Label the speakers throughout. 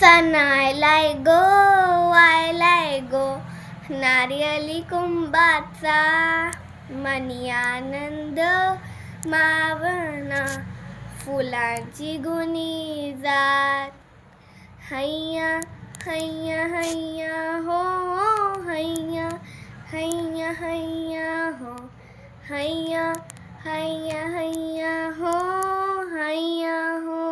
Speaker 1: सणायलाय गो नारियली कुंभाचा मनी आनंद मावना फुलांची गुणी जात हैया हैया हैया हो हैया हैया हैया हो हैया हैया हैया हो हैया हो।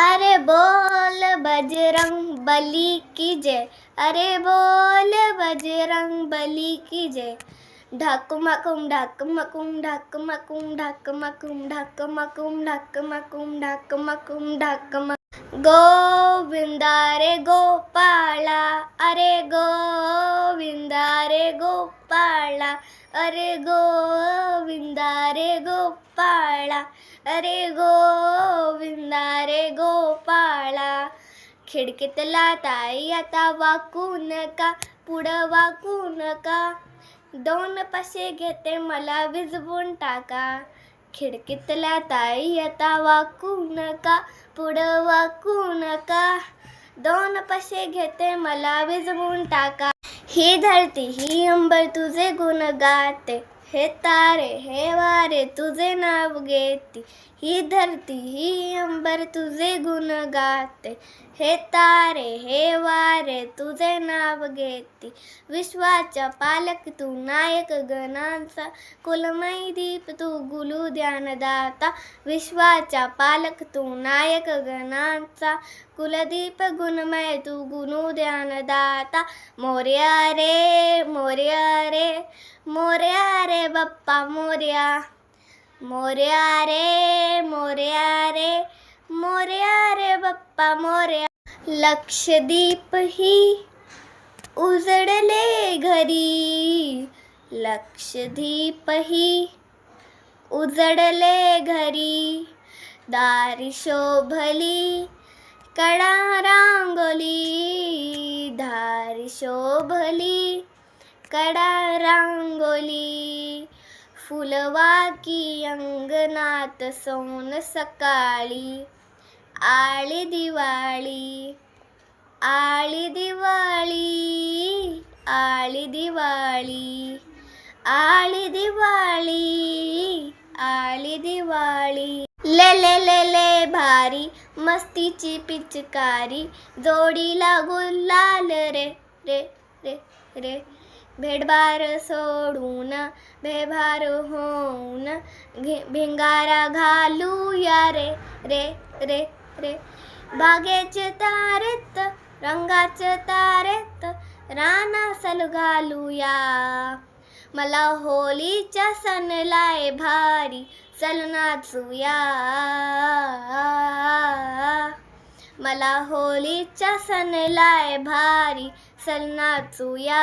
Speaker 1: अरे बोल बजरंग बली की जय, अरे बोल बजरंग बली की जय। ढकमकुम ढकमकुम ढकमकुम ढकमकुम ढकमकुम ढकमकुम ढकमकुम ढकमक गोविंदा रे गोपाळा, अरे गोविंदा रे गोपाळा, अरे गोविंदा रे गोपाळा, अरे गोविंदा रे गोपाळा। खिडकीतला ताई आता वाकू नका, पुढं वाकू नका, दोन पैसे घेते मला विझवून टाका। खिडकीतल्या ताई आता वाकू नका, पुढं वाकू नका, दोन पैसे घेते मला विझवून टाका। ही धरती ही अंबर तुझे गुण गाते, हे तारे हे वारे तुझे नाव घेती। ही धरती ही अंबर तुझे गुण गाते, हे तारे हे वारे तुझे नाव घेती। विश्वाचा पालक तू नायक गणांचा, कुलमय दीप तू गुलू ध्यानदाता। विश्वाचा पालक तू नायक गणांचा, कुलदीप गुणमय तू गुणू ध्यानदाता। मोरया रे मोरया रे मोरया रे बाप्पा मोरया, मोरया रे मोरया रे मोरया रे बाप्पा मोरया। लक्षदीप ही उजडले घरी, लक्षदीप ही उजडले घरी, दारी शोभली कडा रांगोली, दारी शोभली कडा रांगोली। फुलवाकी अंगणात सोन सकाळी, आली दिवाळी आली दिवाळी आली दिवाळी आली दिवाळी आली दिवाळी। ले ले ले ले भारी मस्तीची पिचकारी, जोडीला गुलाल रे रे रे रे। भेडभार सोडून बेभार होऊन, भिंगारा घालूया रे रे रे रे। बागेचे तारेत रंगाचे तारेत रानासल घालूया, मला होलीच्या सणलाय भारी चल नाचूया। मला होलीच्या सणलाय भारी चल नाचूया।